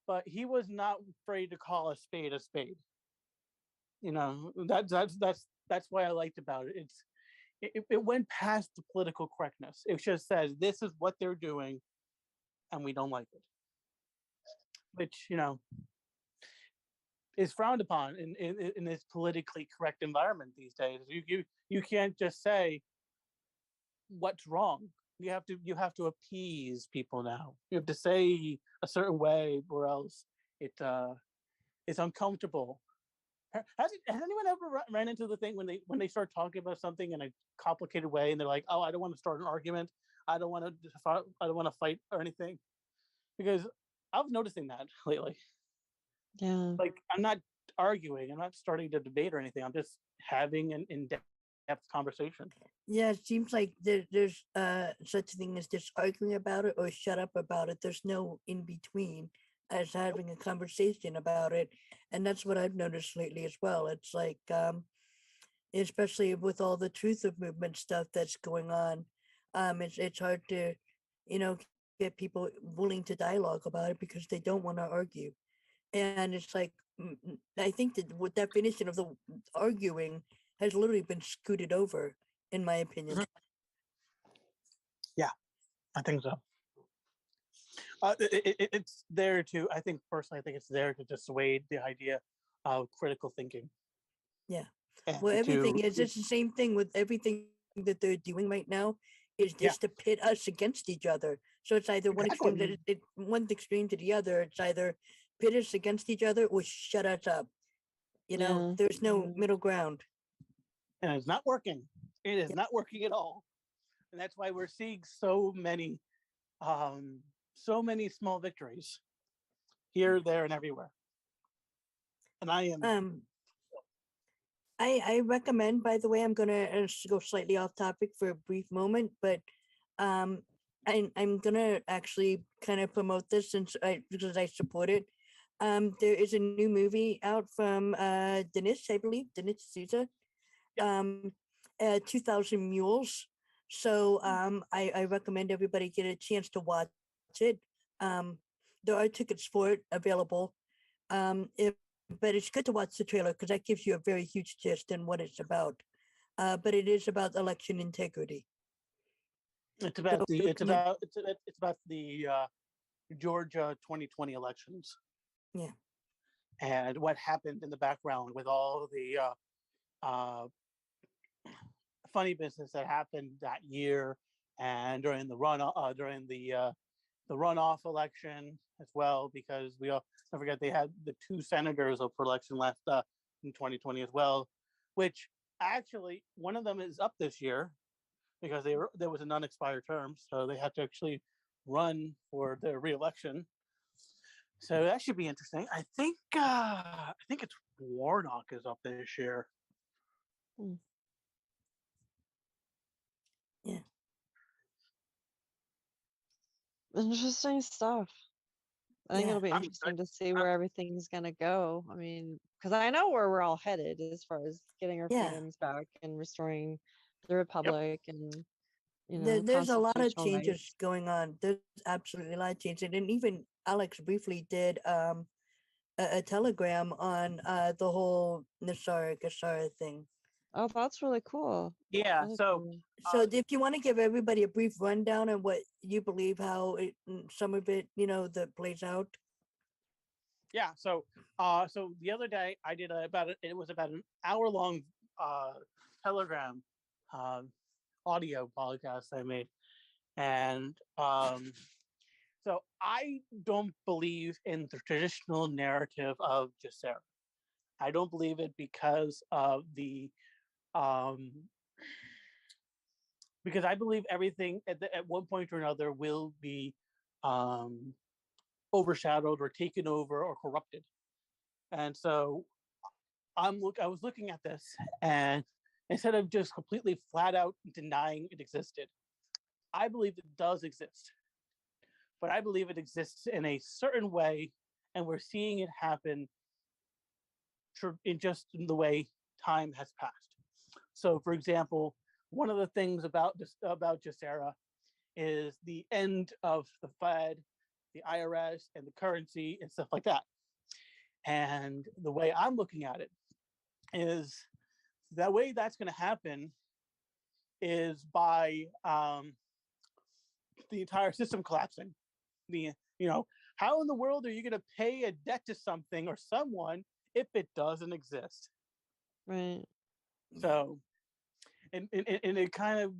but he was not afraid to call a spade a spade. That's why I liked about it. It went past the political correctness. It just says this is what they're doing, and we don't like it. Which is frowned upon in this politically correct environment these days. You can't just say what's wrong. You have to appease people now. You have to say a certain way, or else it's uncomfortable. Has anyone ever ran into the thing when they start talking about something in a complicated way, and they're like, "Oh, I don't want to start an argument. I don't want to fight or anything," because I was noticing that lately. Yeah. Like, I'm not arguing. I'm not starting to debate or anything. I'm just having an in-depth conversation. Yeah, it seems like there's such a thing as just arguing about it or shut up about it. There's no in between as having a conversation about it. And that's what I've noticed lately as well. It's like, especially with all the truth of movement stuff that's going on, it's hard to, you know, get people willing to dialogue about it because they don't want to argue. And it's like, I think that the definition of the arguing has literally been scooted over, in my opinion. Yeah, I think so. It's there to, I think personally, I think it's there to dissuade the idea of critical thinking. Yeah. And Well, everything is, it's the same thing with everything that they're doing right now is Yeah. just to pit us against each other. So it's either one extreme Exactly. one extreme to the other. It's either pit us against each other or shut us up. You know, Yeah. there's no middle ground. And it's not working. It is Yeah. not working at all. And that's why we're seeing so many small victories here, there, and everywhere. And I am I recommend, by the way, I'm gonna go slightly off topic for a brief moment, but I'm gonna actually kind of promote this because I support it. There is a new movie out from Denis, I believe, Denis Souza, 2000 Mules. So I recommend everybody get a chance to watch it. There are tickets for it available. But it's good to watch the trailer because that gives you a very huge gist in what it's about. But it is about election integrity. It's about the Georgia 2020 elections. Yeah. And what happened in the background with all the funny business that happened that year, and during the runoff election as well, because we all don't forget they had the 2 senators up for election last in 2020 as well, which actually one of them is up this year because there was an unexpired term, so they had to actually run for their re-election. So that should be interesting. I think it's Warnock is up this year. Yeah. Interesting stuff. I think Yeah. it'll be interesting to see where everything's gonna go. I mean, because I know where we're all headed as far as getting our Yeah. freedoms back and restoring the republic and There's a lot of constitutional changes rights. going on. There's absolutely a lot of changes. And even Alex briefly did a telegram on the whole Nassara Gassara thing. Oh, that's really cool. Yeah. Really So cool. So if you want to give everybody a brief rundown on what you believe, how some of it, that plays out. Yeah. So the other day I did it was about an hour-long telegram audio podcast I made. And so I don't believe in the traditional narrative of GESARA. I don't believe it because of because I believe everything at one point or another will be overshadowed or taken over or corrupted. And so I was looking at this, and instead of just completely flat out denying it existed, I believe it does exist. But I believe it exists in a certain way, and we're seeing it happen in just the way time has passed. So, for example, one of the things about GESARA is the end of the Fed, the IRS, and the currency and stuff like that. And the way I'm looking at it is the way that's going to happen is by the entire system collapsing. How in the world are you going to pay a debt to something or someone if it doesn't exist. Right. So, and it kind of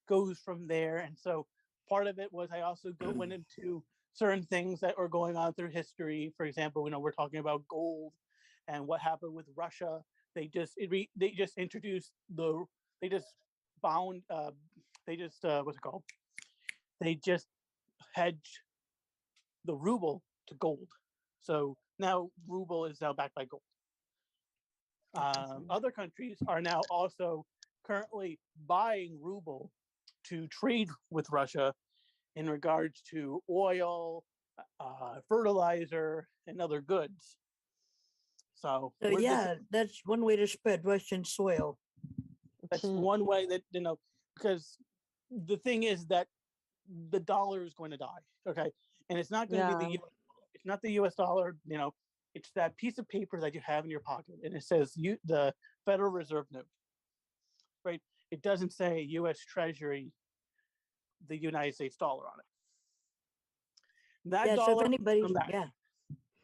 goes from there. And so part of it was I also went into certain things that are going on through history. For example, we're talking about gold and what happened with Russia. They just introduced they just bound they just what's it called? They just hedged the ruble to gold. So now ruble is now backed by gold. Other countries are now also currently buying ruble to trade with Russia in regards to oil, fertilizer, and other goods. So yeah, that's one way to spread Russian soil. That's one way that, because the thing is that the dollar is going to die. Okay. And it's not going to be it's not the US dollar, it's that piece of paper that you have in your pocket. And it says the Federal Reserve note, right? It doesn't say US Treasury, the United States dollar on it. That dollar, so if anybody,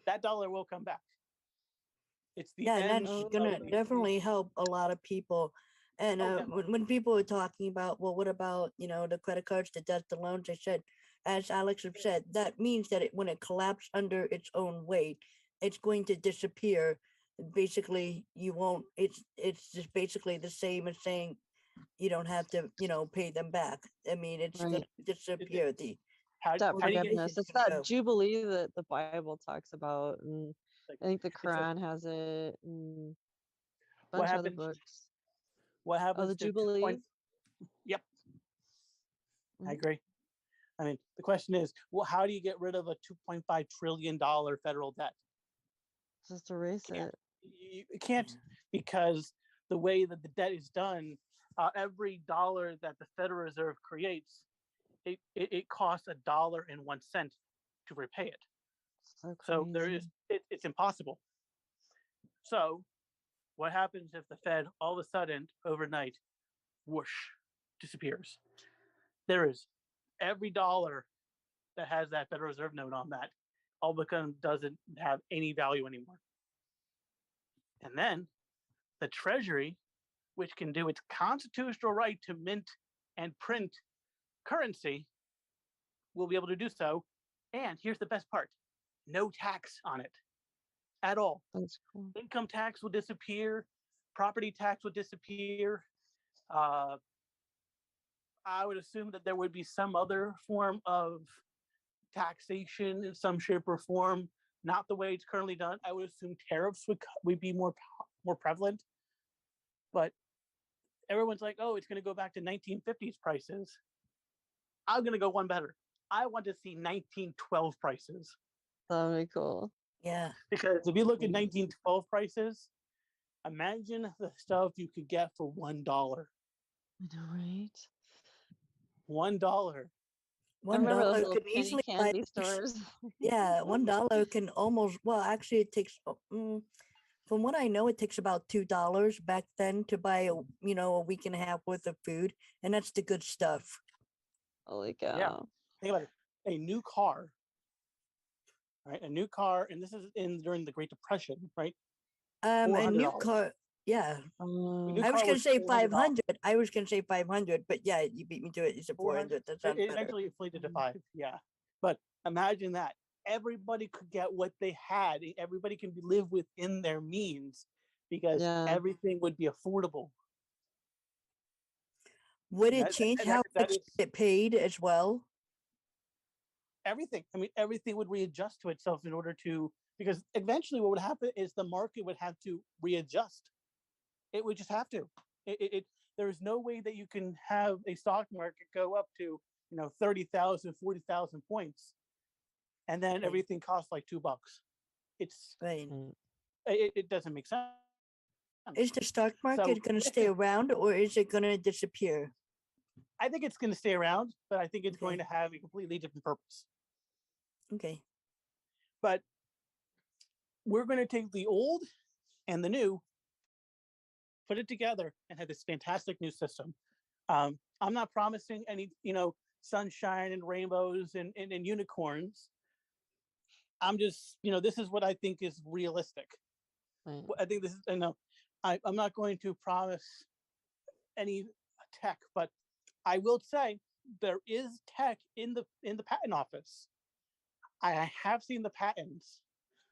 that dollar will come back. It's the and end. that's gonna definitely help a lot of people. And when people were talking about, well, what about the credit cards, the debt, the loans? I said, as Alex have said, that means that when it collapses under its own weight, it's going to disappear. Basically, you won't. It's just basically the same as saying you don't have to pay them back. I mean, it's going to disappear. Debt forgiveness. It's that jubilee that the Bible talks about, and I think the Quran has it, and a bunch of other books. What happens? The jubilee. Yep, I agree. I mean, the question is, well, how do you get rid of a $2.5 trillion federal debt? Just erase it. You can't, because the way that the debt is done, every dollar that the Federal Reserve creates, it costs $1.01 to repay it. So it's impossible. So what happens if the Fed all of a sudden overnight, whoosh, disappears? There is every dollar that has that Federal Reserve note on that all become doesn't have any value anymore. And then the Treasury, which can do its constitutional right to mint and print currency, will be able to do so. And here's the best part: no tax on it at all. That's cool. Income tax will disappear. Property tax will disappear. I would assume that there would be some other form of taxation in some shape or form, not the way it's currently done. I would assume tariffs would be more prevalent. But everyone's like, oh, it's going to go back to 1950s prices. I'm going to go one better. I want to see 1912 prices. That would be cool. Yeah. Because if you look at 1912 prices, imagine the stuff you could get for $1. I know, right? $1. $1 could easily buy candy stores. Yeah, $1 can almost, well, actually it takes, from what I know, it takes about $2 back then to buy a week and a half worth of food, and that's the good stuff. Holy cow. Yeah. Think about it. A new car, right? A new car, and this is during the Great Depression, right? A new car, yeah. I was going to say 500. I was going to say 500, but yeah, you beat me to it. You said 400. That sounds it better. eventually inflated to 5, yeah. But imagine that. Everybody could get what they had. Everybody can live within their means because everything would be affordable. Would it change how much it paid as well? Everything. I mean, everything would readjust to itself in order to, because eventually what would happen is the market would have to readjust. It would just have to. There's no way that you can have a stock market go up to 30,000, 40,000 points, and then everything costs like $2. It's right. It doesn't make sense. Is the stock market going to stay around, or is it going to disappear? I think it's going to stay around, but I think it's going to have a completely different purpose. Okay. But we're going to take the old and the new, put it together, and have this fantastic new system. I'm not promising any, sunshine and rainbows and unicorns. I'm just, this is what I think is realistic. Right. I think this is, I'm not going to promise any tech, but I will say there is tech in the patent office. I have seen the patents.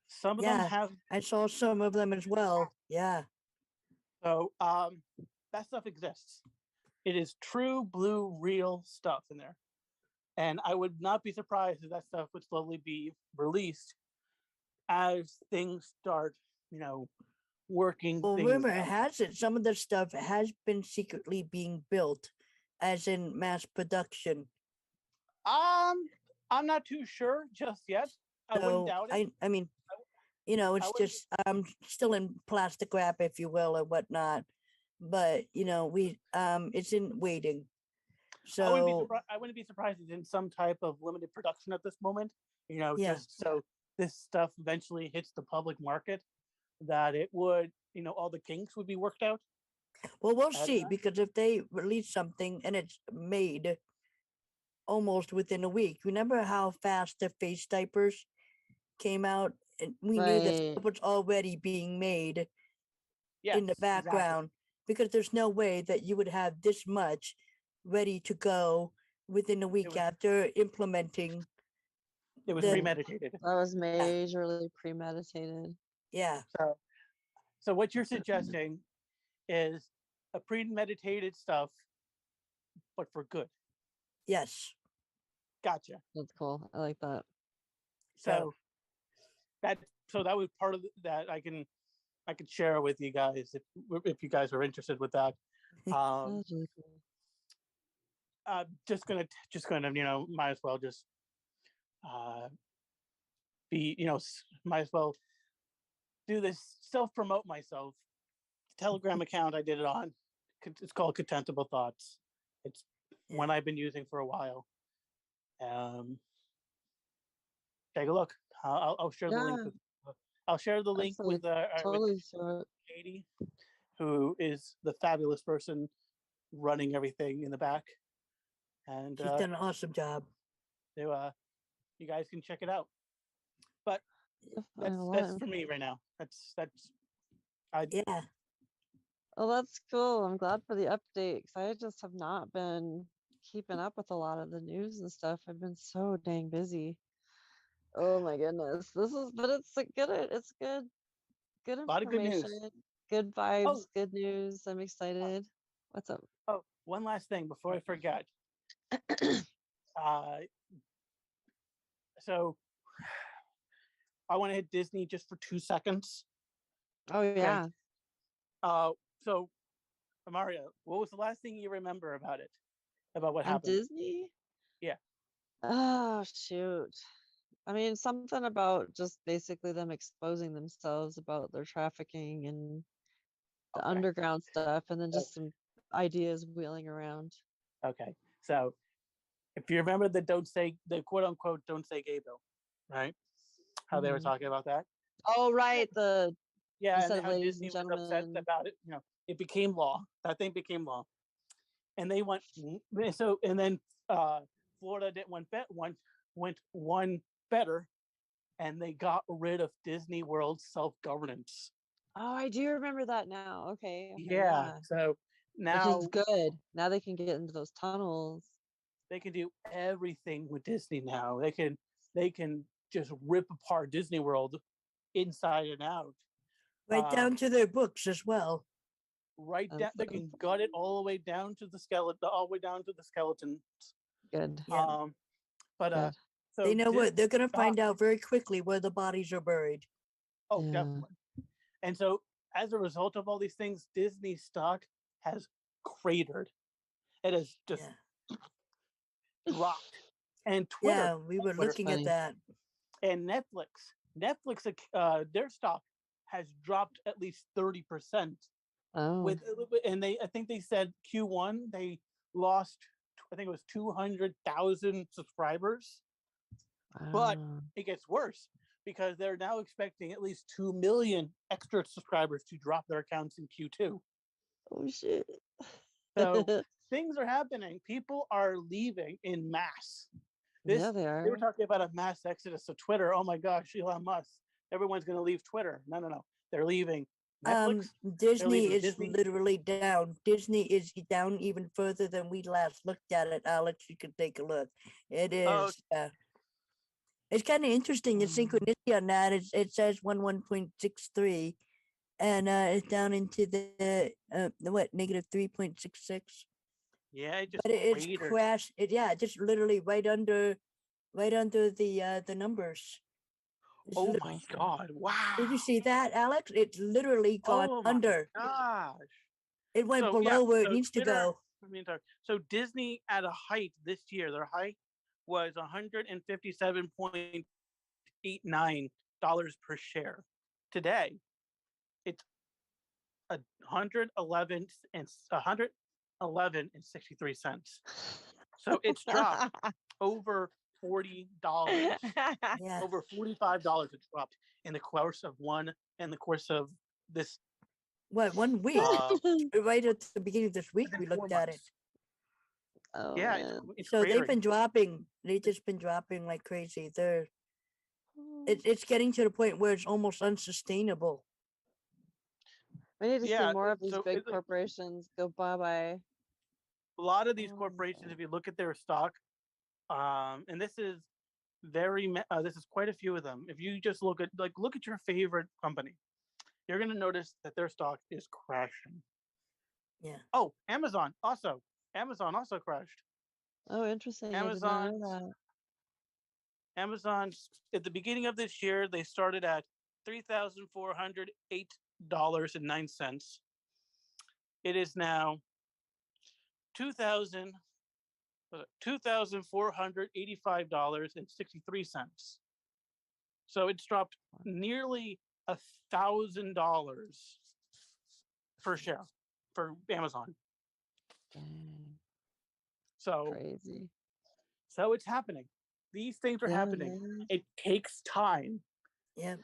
Some of them Yeah, have. I saw some of them as well. Yeah. So that stuff exists. It is true blue real stuff in there. And I would not be surprised if that stuff would slowly be released as things start, working Well, things rumor out. has it some of the stuff has been secretly being built, as in mass production. I'm not too sure just yet. I wouldn't So doubt it. I mean, I it's wouldn't just still in plastic wrap, if you will, or whatnot. But we it's in waiting. So I wouldn't be surprised it's in some type of limited production at this moment. yeah. Just so this stuff eventually hits the public market, that it would, all the kinks would be worked out. Well, we'll And, see, because if they release something and it's made almost within a week, remember how fast the face diapers came out, and we knew that Right. stuff was already being made yes, in the exactly. background, because there's no way that you would have this much ready to go within a week after implementing. It was the- premeditated. That was majorly premeditated. Yeah. So what you're suggesting is a premeditated stuff, but for good. Yes. Gotcha. That's cool. I like that. So that was part of that I can share with you guys if you guys are interested with that. That's really cool. Just gonna might as well just be might as well do this, self-promote myself. Telegram account I did it on. It's called Contemptible Thoughts. It's one I've been using for a while. Take a look. I'll share the link. I'll share the link with Katie, who is the fabulous person running everything in the back. And She's done an awesome job. You guys can check it out. But that's for me right now. Yeah. Oh, that's cool. I'm glad for the update, because I just have not been keeping up with a lot of the news and stuff. I've been so dang busy. Oh my goodness. But it's good information, lot of good news. good vibes, good news. I'm excited. What's up? Oh, one last thing before I forget. So I want to hit Disney just for 2 seconds. Oh yeah. So Amária, what was the last thing you remember about it? About what happened? Disney? Yeah. Oh shoot. I mean, something about just basically them exposing themselves about their trafficking and the underground stuff, and then just some ideas wheeling around. Okay. So if you remember the quote unquote don't say gay bill, right? How they were talking about that. Oh right, and how Disney was upset about it. It became law. That thing became law, and they went and then Florida went one better, and they got rid of Disney World self-governance. Oh, I do remember that now. Okay. Yeah. So now, which is good. Now they can get into those tunnels. They can do everything with Disney now. They can just rip apart Disney World inside and out. Right down to their books as well. Right down, they can gut it all the way down to the skeleton, skeletons. Good. Yeah. But so they know what they're going to find out very quickly where the bodies are buried. Oh, definitely. And so, as a result of all these things, Disney stock has cratered. It has just dropped. And Twitter. Yeah, we were looking at that. And Netflix, their stock has dropped at least 30%. Oh. And I think they said Q1 they lost, I think it was 200,000 subscribers. But it gets worse, because they're now expecting at least 2 million extra subscribers to drop their accounts in Q2. Oh shit. So things are happening. People are leaving in mass. Yeah, they They were are. talking about a mass exodus of Twitter. Oh my gosh, Elon Musk. Everyone's going to leave Twitter. No. They're leaving Netflix. They're Disney leaving is Disney. literally down. Disney is down even further than we last looked at it. Alex, you could take a look. It Oh, is. It's kind of interesting. The Um, synchronicity on that is it says 1.63, and it's down into the what negative 3.66. yeah, it just But it's cratered. crashed. Just literally right under the numbers. It's Oh lit- my God! Wow. Did you see that, Alex? It's literally gone Oh my under. gosh. It went So below where it so needs to Twitter. go. So Disney at a height this year, their height was $157.89 per share. Today, it's 111 and 63 cents. So it's dropped over $40. Yeah. Over $45 it dropped in the course of this What, 1 week? Right at the beginning of this week, within we 4 looked at it. months. Oh, Yeah, man. it's So they've cratering. been dropping. They've just been dropping like crazy. Oh. It's getting to the point where it's almost unsustainable. We need to see Yeah, more of these so big it's like corporations go bye-bye. a lot of these Oh, corporations, man. if you look at their stock, and this is this is quite a few of them. If you just look at your favorite company, you're going to notice that their stock is crashing. Yeah. Oh, Amazon also crashed. Oh, interesting. I did not know Amazon at the beginning of this year, they started at $3,408.09. It is now $2,485.63. So it's dropped nearly $1,000 per share for Amazon. that. Dang, So crazy. it's happening. These things are Yeah, happening. man. It takes time. Yeah.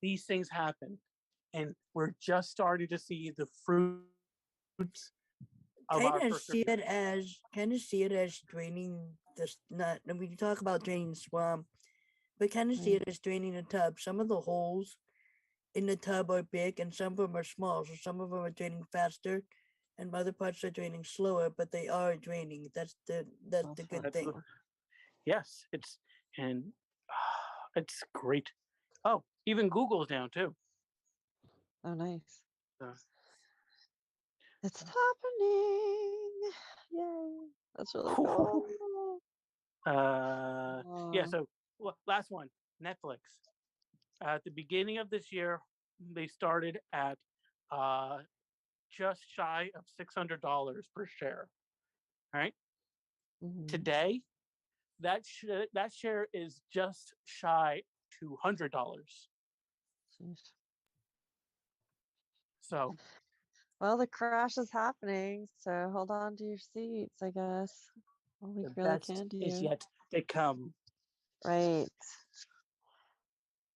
These things happen, and we're just starting to see the fruits of our perseverance. Kind of see it as draining this. Not. And we talk about draining the swamp, but kind of see Right. it as draining the tub. Some of the holes in the tub are big, and some of them are small. So some of them are draining faster, and other parts are draining slower. But they are draining. That's the That's good That's thing. yes, it's great. Oh, even Google's down too. Oh, nice. So, It's happening. Yay. That's really cool. yeah. So last one, Netflix. At the beginning of this year, they started at just shy of $600 per share. All right. Mhm. Today, that share is just shy $200. Jeez. So Well, the crash is happening, so hold on to your seats, I guess. All we the really best can is do. yet to come. Right.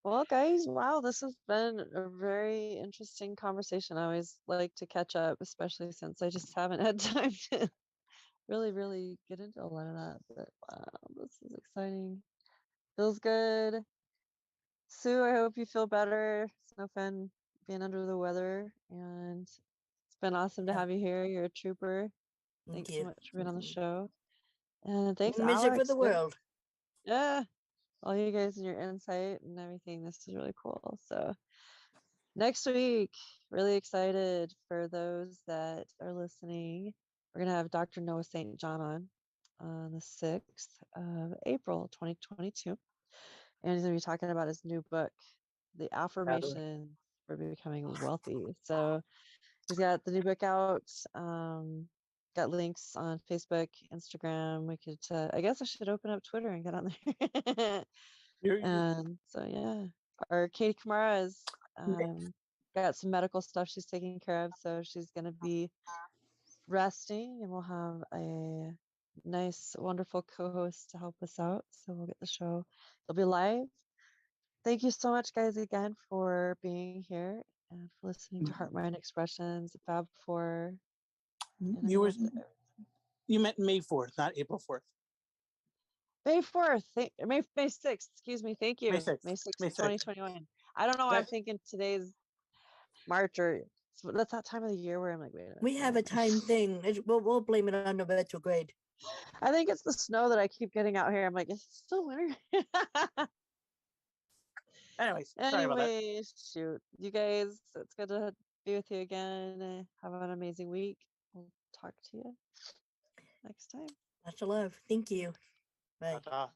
Well, guys, wow, this has been a very interesting conversation. I always like to catch up, especially since I just haven't had time to really get into a lot of that. But wow, this is exciting. Feels good. Sue, I hope you feel better. It's no fun being under the weather, and it's been awesome to Yeah. have you here. You're a trooper. Thank Thanks so you. much for being on the show. And thanks, Miss it for Alex. the world. Yeah, all you guys and your insight and everything. This is really cool. So next week, really excited for those that are listening. We're gonna have Dr. Noah St. John on the 6th of April, 2022. And he's gonna be talking about his new book, The Affirmation for Becoming Wealthy. So he's got the new book out. Got links on Facebook, Instagram. We could, I guess I should open up Twitter and get on there. And so, yeah, our Katie Kamara is got some medical stuff she's taking care of. So she's going to be resting, and we'll have a nice, wonderful co host to help us out. So we'll get the show, it'll be live. Thank you so much, guys, again for being here and for listening to HeartMind Expressions, Fab4. And You meant May 4th, not April 4th. May 4th, May 6th, excuse me. Thank you. May 6th. May 6th, May 6th. 2021. I don't know why I'm That's- thinking today's March or that's that time of the year where I'm like, wait a minute. We have a time thing. We'll blame it on the retrograde. I think it's the snow that I keep getting out here. I'm like, is it still winter? Anyways, sorry about that. Anyway, shoot. You guys, it's good to be with you again. Have an amazing week. We'll talk to you next time. Lots of love. Thank you. Bye. Ta-ta.